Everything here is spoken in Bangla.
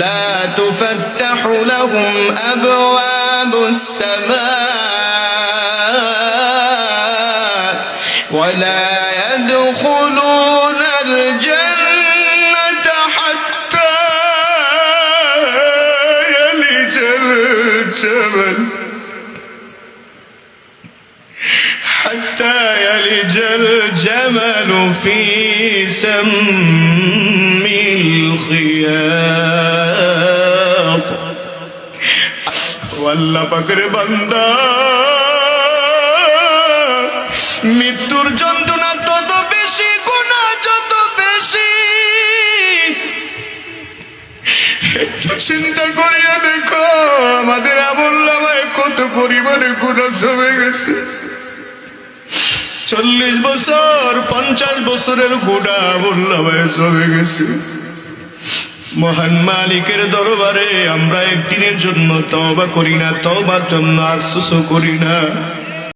লা তুফাত্তাহু লাহুম আবওয়াবুস সামা ওয়া লা ইয়াদখুলুনাল জান্নাতা হাত্তা ইয়ালিজাল জামাল حتى يلج الجمل في سم الخياط والله পাকের বান্দা মৃত্যুর যন্ত্রণা তত বেশি, গুনাহ যত বেশি। একটু চিন্তা করিয়া দেখো আমাদের আমলনামায় কত পরিমাণে গুনাহ জমে গেছে। 40 বছর 50 বছরের গুনাহ আমলনামায় জমে গেছে। মহান মালিকের দরবারে আমরা একদিনের জন্য তওবা করি না, তওবার জন্য আফসোস করি না।